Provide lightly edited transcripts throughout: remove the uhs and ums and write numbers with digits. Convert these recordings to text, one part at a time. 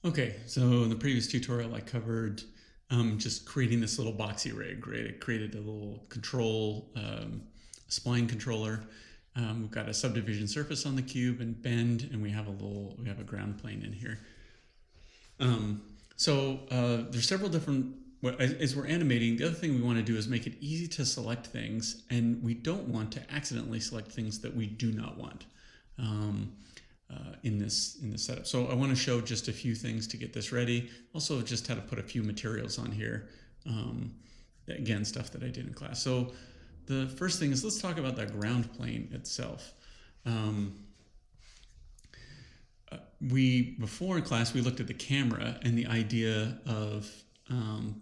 Okay, so in the previous tutorial I covered just creating this little Boxee rig, right? It created a little control, spline controller. We've got a subdivision surface on the cube and bend, and we have a ground plane in here. There's several different, as we're animating, the other thing we want to do is make it easy to select things, and we don't want to accidentally select things that we do not want. In this setup. So I want to show just a few things to get this ready. Also just how to put a few materials on here. Again, stuff that I did in class. So the first thing is, let's talk about the ground plane itself. Before in class, we looked at the camera and the idea of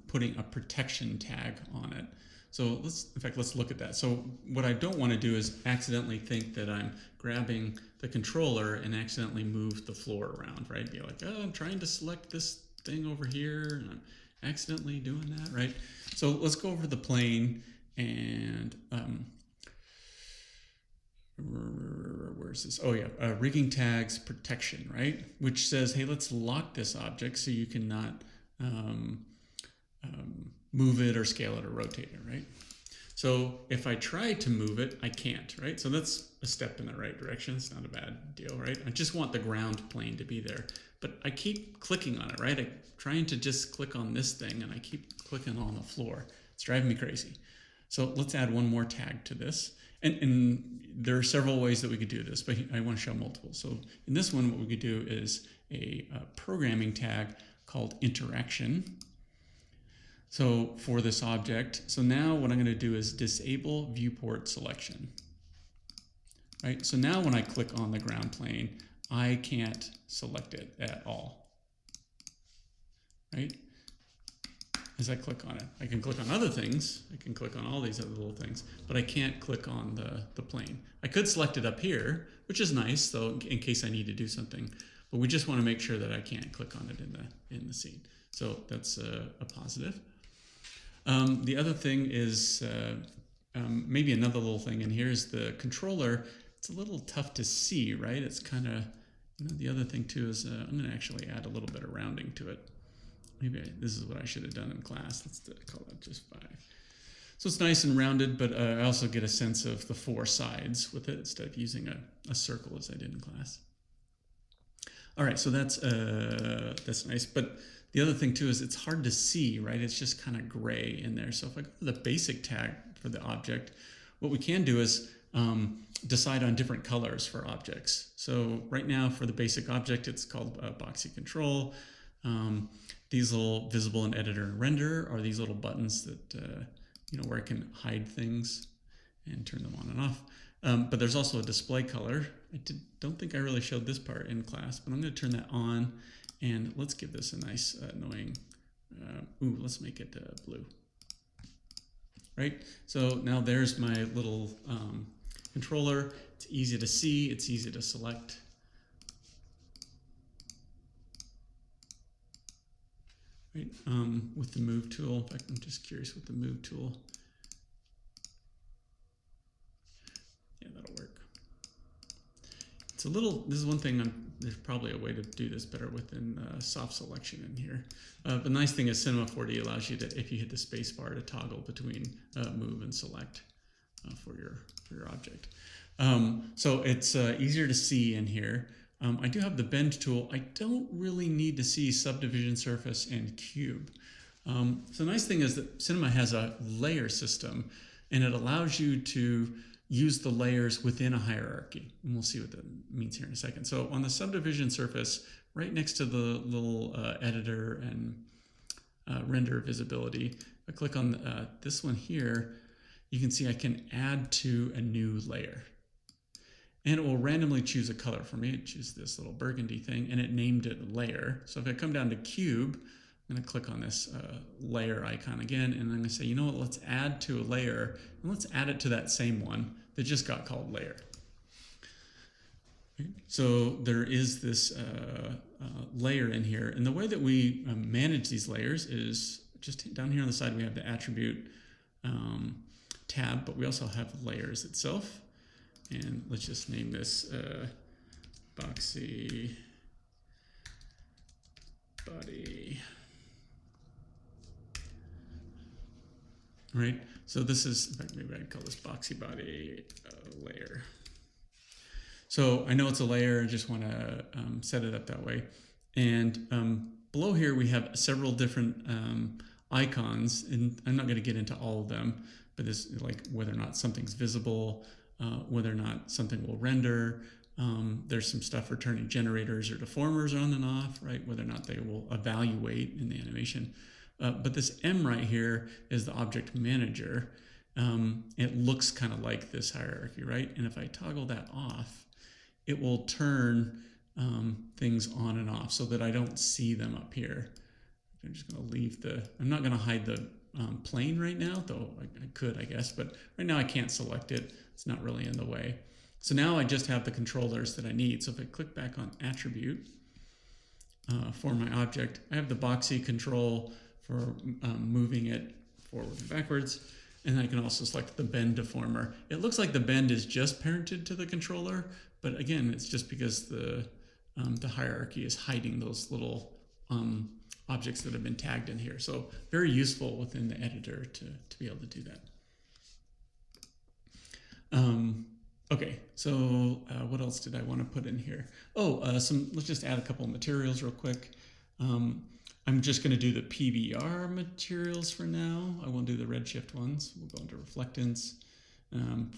putting a protection tag on it. So let's look at that. So what I don't want to do is accidentally think that I'm grabbing the controller and accidentally move the floor around, right? Be like, oh, I'm trying to select this thing over here and I'm accidentally doing that, right? So let's go over the plane and where's this? Oh yeah, rigging tags protection, right? Which says, hey, let's lock this object so you cannot move it or scale it or rotate it, right? So if I try to move it, I can't, right? So that's a step in the right direction. It's not a bad deal, right? I just want the ground plane to be there. But I keep clicking on it, right? I'm trying to just click on this thing and I keep clicking on the floor. It's driving me crazy. So let's add one more tag to this. And there are several ways that we could do this, but I want to show multiple. So in this one, what we could do is a programming tag called interaction. So for this object, so now what I'm going to do is disable viewport selection. Right? So now when I click on the ground plane, I can't select it at all. Right? As I click on it. I can click on other things. I can click on all these other little things, but I can't click on the plane. I could select it up here, which is nice, though, in case I need to do something. But we just want to make sure that I can't click on it in the scene. So that's a positive. The other thing is maybe another little thing in here is the controller. It's a little tough to see, right? It's kind of, the other thing too is I'm going to actually add a little bit of rounding to it. Maybe this is what I should have done in class. Let's call that just 5. So it's nice and rounded, but I also get a sense of the 4 sides with it instead of using a circle as I did in class. All right, so that's nice. But the other thing too is it's hard to see, right? It's just kind of gray in there. So if I go to the basic tag for the object, what we can do is decide on different colors for objects. So right now for the basic object, it's called Boxee control. These little visible in editor and render are these little buttons that where I can hide things and turn them on and off. But there's also a display color. Don't think I really showed this part in class, but I'm going to turn that on, and let's give this a nice annoying. Let's make it blue. Right. So now there's my little controller. It's easy to see. It's easy to select. Right, with the move tool. In fact, I'm just curious with the move tool. Yeah, that'll work. It's a little, this is one thing, there's probably a way to do this better within soft selection in here. The nice thing is Cinema 4D allows you to, if you hit the space bar, to toggle between move and select for your object. So it's easier to see in here. I do have the bend tool. I don't really need to see subdivision surface and cube. So the nice thing is that Cinema has a layer system, and it allows you to use the layers within a hierarchy. And we'll see what that means here in a second. So on the subdivision surface, right next to the little editor and render visibility, I click on this one here, you can see I can add to a new layer. And it will randomly choose a color for me. It chooses this little burgundy thing, and it named it layer. So if I come down to cube, I'm going to click on this layer icon again, and I'm going to say, you know what, let's add to a layer, and let's add it to that same one that just got called layer. Okay. So there is this layer in here, and the way that we manage these layers is just down here on the side we have the attribute tab, but we also have layers itself. And let's just name this Boxee body. Right, so this is, in fact, maybe I'd call this Boxee body layer. So I know it's a layer, I just want to set it up that way. And below here we have several different icons, and I'm not going to get into all of them, but this, like whether or not something's visible, whether or not something will render. There's some stuff for turning generators or deformers on and off, right? Whether or not they will evaluate in the animation. But this M right here is the object manager. It looks kind of like this hierarchy, right? And if I toggle that off, it will turn things on and off so that I don't see them up here. I'm just going to leave I'm not going to hide the plane right now, though I could, I guess, but right now I can't select it. It's not really in the way. So now I just have the controllers that I need. So if I click back on attribute for my object, I have the Boxee control for moving it forward and backwards. And I can also select the bend deformer. It looks like the bend is just parented to the controller, but again, it's just because the hierarchy is hiding those little objects that have been tagged in here. So very useful within the editor to be able to do that. Okay, so what else did I want to put in here? Oh, let's just add a couple of materials real quick. I'm just going to do the PBR materials for now. I won't do the redshift ones. We'll go into reflectance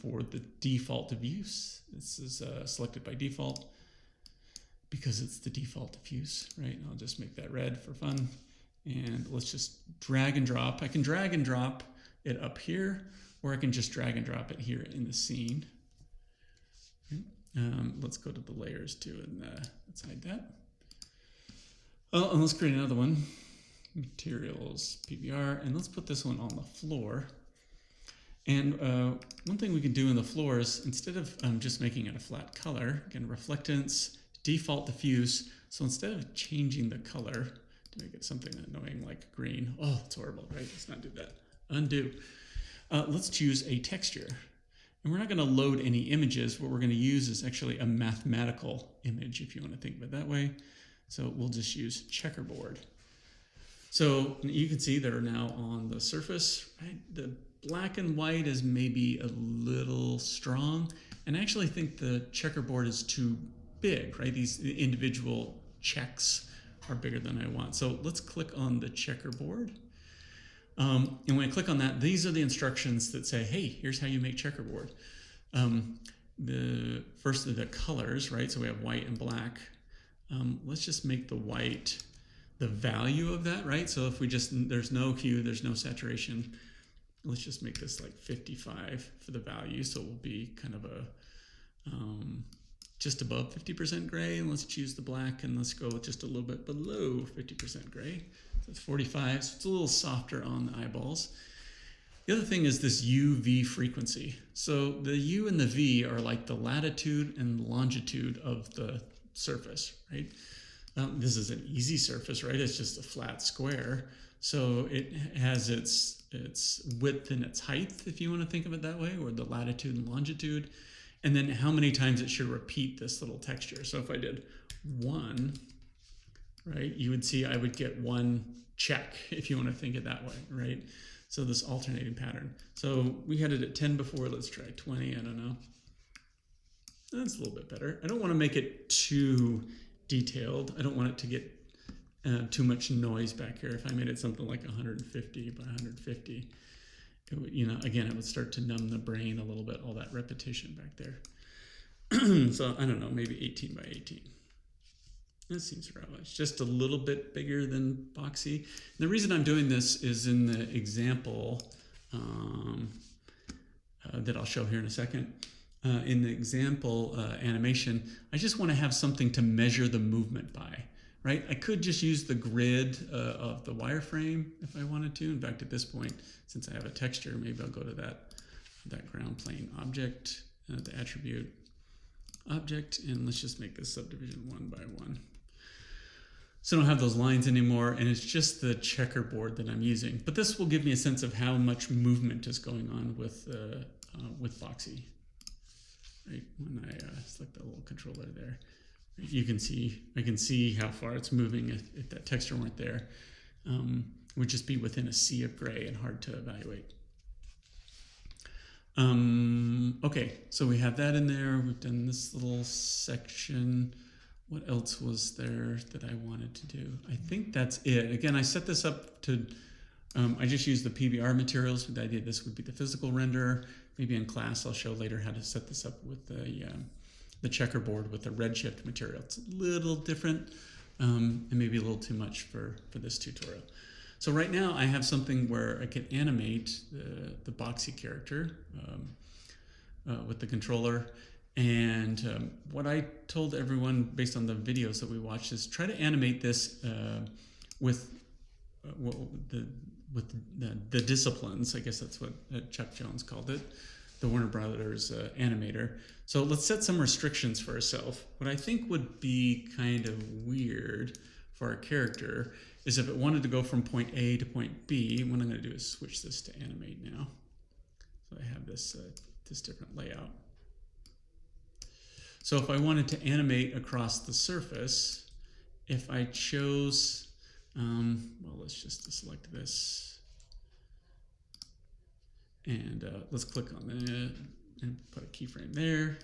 for the default diffuse. This is selected by default because it's the default diffuse, right? I'll just make that red for fun. And let's just drag and drop. I can drag and drop it up here, or I can just drag and drop it here in the scene. Let's go to the layers too, and let's hide that. Oh, and let's create another one. Materials, PBR, and let's put this one on the floor. And one thing we can do in the floor is, instead of just making it a flat color, again, reflectance, default diffuse. So instead of changing the color to make it something annoying like green, oh, it's horrible, right? Let's not do that. Undo. Let's choose a texture. And we're not going to load any images. What we're going to use is actually a mathematical image, if you want to think of it that way. So we'll just use checkerboard. So you can see they're now on the surface, right? The black and white is maybe a little strong. And I actually think the checkerboard is too big, right? These individual checks are bigger than I want. So let's click on the checkerboard. And when I click on that, these are the instructions that say, hey, here's how you make checkerboard. First are the colors, right? So we have white and black. Let's just make the white the value of that, right? So if there's no hue, there's no saturation. Let's just make this like 55 for the value. So it will be kind of a, just above 50% gray. And let's choose the black and let's go just a little bit below 50% gray. So it's 45, so it's a little softer on the eyeballs. The other thing is this UV frequency. So the U and the V are like the latitude and longitude of the surface, right? This is an easy surface, right? It's just a flat square. So it has its width and its height, if you want to think of it that way, or the latitude and longitude. And then how many times it should repeat this little texture. So if I did 1, right, you would see I would get 1 check, if you want to think it that way, right? So this alternating pattern. So we had it at 10 before. Let's try 20. I don't know. That's a little bit better. I don't want to make it too detailed. I don't want it to get too much noise back here. If I made it something like 150 by 150, it would, again, it would start to numb the brain a little bit, all that repetition back there. So I don't know, maybe 18 by 18. That seems right. It's just a little bit bigger than Boxee. The reason I'm doing this is in the example that I'll show here in a second. In the example animation, I just want to have something to measure the movement by, right? I could just use the grid of the wireframe if I wanted to. In fact, at this point, since I have a texture, maybe I'll go to that ground plane object, the attribute object, and let's just make this subdivision 1 by 1. So I don't have those lines anymore, and it's just the checkerboard that I'm using. But this will give me a sense of how much movement is going on with Boxee. Right, when I select that little controller there. You can see, I can see how far it's moving if that texture weren't there. It would just be within a sea of gray and hard to evaluate. Okay, so we have that in there. We've done this little section. What else was there that I wanted to do? I think that's it. Again, I set this up to, I just used the PBR materials with the idea this would be the physical render. Maybe in class I'll show later how to set this up with the checkerboard with the redshift material. It's a little different and maybe a little too much for this tutorial. So right now I have something where I can animate the Boxee character with the controller. And what I told everyone based on the videos that we watched is try to animate this with the disciplines. I guess that's what Chuck Jones called it, the Warner Brothers animator. So let's set some restrictions for ourselves. What I think would be kind of weird for our character is if it wanted to go from point A to point B. What I'm going to do is switch this to animate now. So I have this different layout. So if I wanted to animate across the surface, if I chose, well, let's just select this. And let's click on that and put a keyframe there.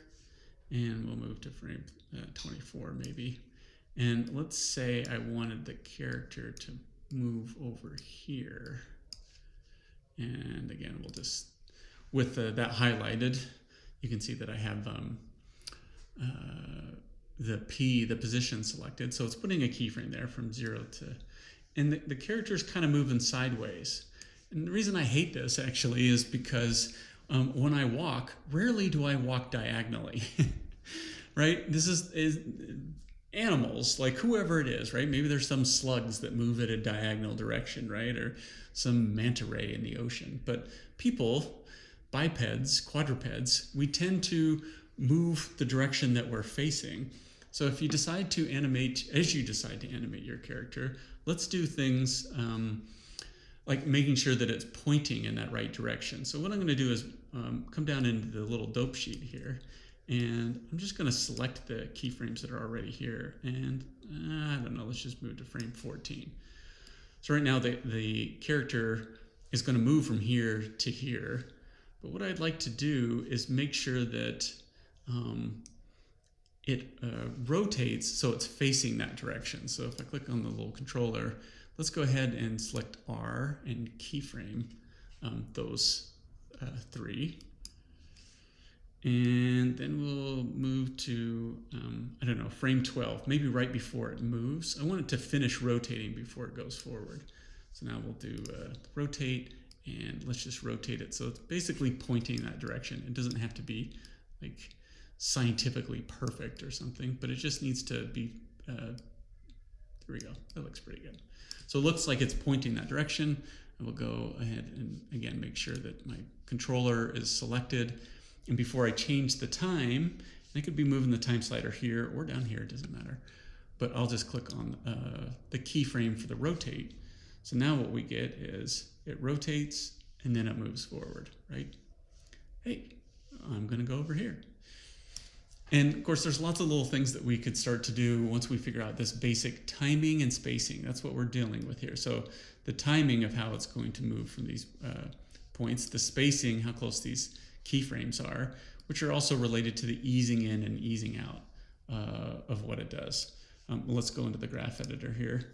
And we'll move to frame 24 maybe. And let's say I wanted the character to move over here. And again, we'll just, with that highlighted, you can see that I have the position selected. So it's putting a keyframe there from 0 to, and the character's kind of moving sideways. And the reason I hate this actually is because when I walk, rarely do I walk diagonally, right? This is animals, like whoever it is, right? Maybe there's some slugs that move at a diagonal direction, right? Or some manta ray in the ocean. But people, bipeds, quadrupeds, we tend to move the direction that we're facing. So if you decide to animate, as you decide to animate your character, let's do things like making sure that it's pointing in that right direction. So what I'm going to do is come down into the little dope sheet here, and I'm just going to select the keyframes that are already here. And I don't know, let's just move to frame 14. So right now the character is going to move from here to here. But what I'd like to do is make sure that it rotates so it's facing that direction. So if I click on the little controller, let's go ahead and select R and keyframe those 3. And then we'll move to, I don't know, frame 12, maybe right before it moves. I want it to finish rotating before it goes forward. So now we'll do rotate, and let's just rotate it so it's basically pointing that direction. It doesn't have to be like scientifically perfect or something, but it just needs to be, there we go, that looks pretty good. So it looks like it's pointing that direction. I will go ahead and again make sure that my controller is selected. And before I change the time, I could be moving the time slider here or down here, it doesn't matter. But I'll just click on the keyframe for the rotate. So now what we get is it rotates and then it moves forward, right? Hey, I'm gonna go over here. And of course, there's lots of little things that we could start to do once we figure out this basic timing and spacing. That's what we're dealing with here. So the timing of how it's going to move from these points, the spacing, how close these keyframes are, which are also related to the easing in and easing out of what it does. Let's go into the graph editor here.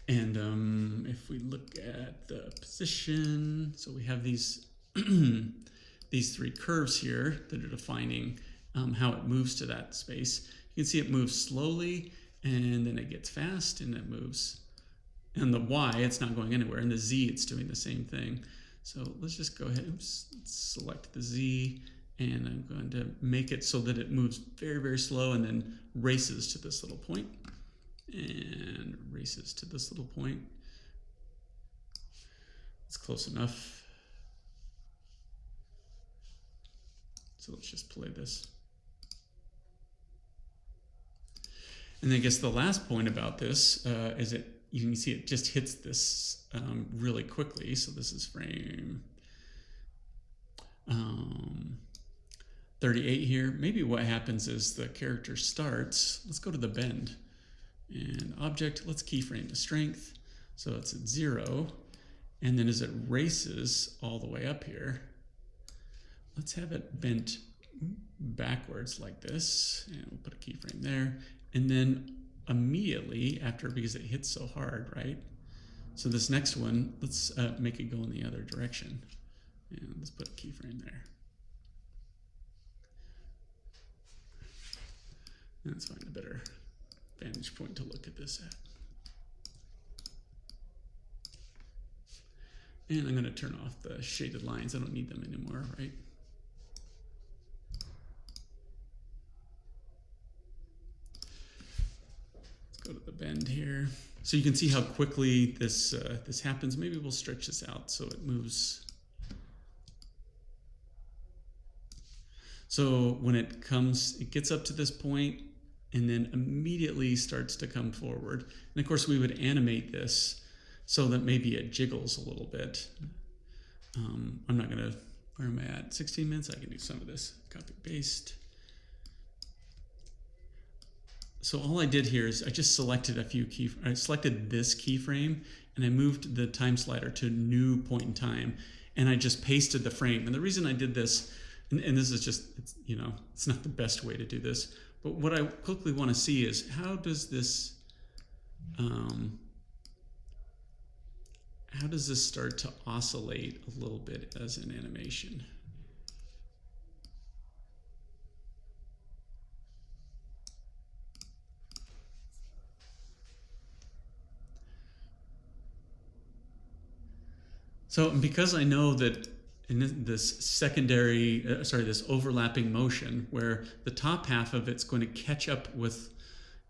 And if we look at the position, so we have these these 3 curves here that are defining how it moves to that space. You can see it moves slowly, and then it gets fast, and it moves. And the Y, it's not going anywhere. And the Z, it's doing the same thing. So let's just go ahead and select the Z, and I'm going to make it so that it moves very, very slow and then races to this little point, and races to this little point. It's close enough. So let's just play this. And I guess the last point about this is that you can see it just hits this really quickly. So this is frame 38 here. Maybe what happens is the character starts. Let's go to the bend. And object, let's keyframe the strength. So it's at 0. And then as it races all the way up here, let's have it bent backwards like this. And we'll put a keyframe there. And then immediately after, because it hits so hard, right? So this next one, let's make it go in the other direction. And let's put a keyframe there. And let's find a better vantage point to look at this at. And I'm going to turn off the shaded lines. I don't need them anymore, right? Let's go to the bend here. So you can see how quickly this this happens. Maybe we'll stretch this out so it moves. So when it comes, it gets up to this point and then immediately starts to come forward. And of course we would animate this so that maybe it jiggles a little bit. I'm not gonna, where am I at? 16 minutes, I can do some of this. Copy, paste. So all I did here is I just selected I selected this keyframe and I moved the time slider to new point in time and I just pasted the frame. And the reason I did this, and this is just, it's not the best way to do this, but what I quickly want to see is how does this start to oscillate a little bit as an animation? So because I know that in this this overlapping motion where the top half of it's going to catch up with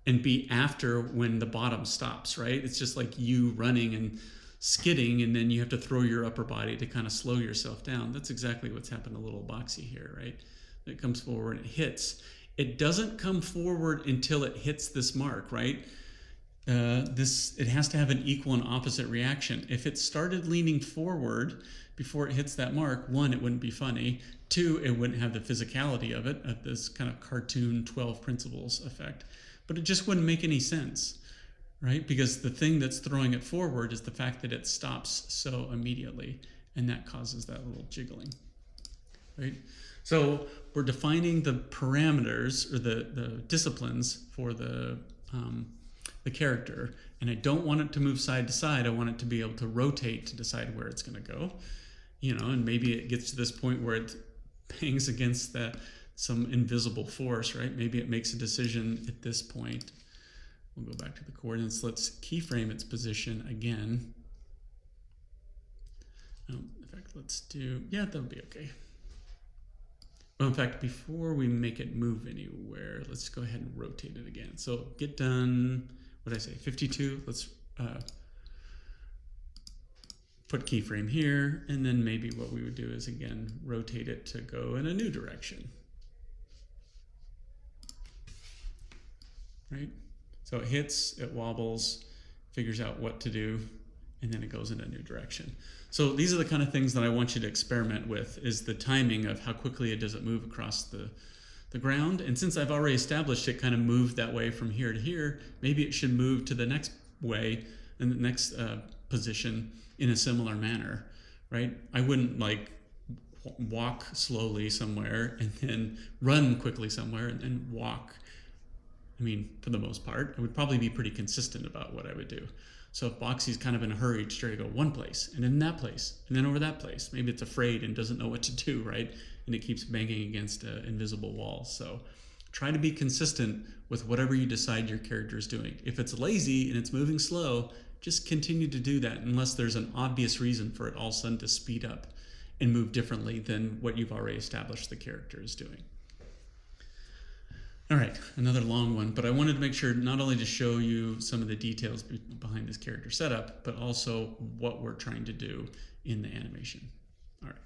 and be after when the bottom stops, right? It's just like you running and skidding and then you have to throw your upper body to kind of slow yourself down. That's exactly what's happened to little Boxee here, right? It comes forward and it hits. It doesn't come forward until it hits this mark, right? It has to have an equal and opposite reaction. If it started leaning forward before it hits that mark, 1, it wouldn't be funny. 2, it wouldn't have the physicality of it, of this kind of cartoon 12 principles effect. But it just wouldn't make any sense, right? Because the thing that's throwing it forward is the fact that it stops so immediately, and that causes that little jiggling, right? So we're defining the parameters or the disciplines for the character, and I don't want it to move side to side. I want it to be able to rotate to decide where it's going to go, and maybe it gets to this point where it bangs against some invisible force, right? Maybe it makes a decision at this point. We'll go back to the coordinates. Let's keyframe its position again. In fact, let's do, that'll be okay. Well, in fact, before we make it move anywhere, let's go ahead and rotate it again. So get done. What did I say, 52? Let's put keyframe here, and then maybe what we would do is, again, rotate it to go in a new direction. Right? So it hits, it wobbles, figures out what to do, and then it goes in a new direction. So these are the kind of things that I want you to experiment with, is the timing of how quickly does it move across the ground. And since I've already established it kind of moved that way from here to here, maybe it should move to the next way and the next position in a similar manner, right? I wouldn't like walk slowly somewhere and then run quickly somewhere and then walk. I mean, for the most part, I would probably be pretty consistent about what I would do. So if Boxee's kind of in a hurry to try to go one place and then that place and then over that place, maybe it's afraid and doesn't know what to do, right? And it keeps banging against an invisible wall. So try to be consistent with whatever you decide your character is doing. If it's lazy and it's moving slow, just continue to do that unless there's an obvious reason for it all of a sudden to speed up and move differently than what you've already established the character is doing. All right, another long one, but I wanted to make sure not only to show you some of the details behind this character setup, but also what we're trying to do in the animation. All right.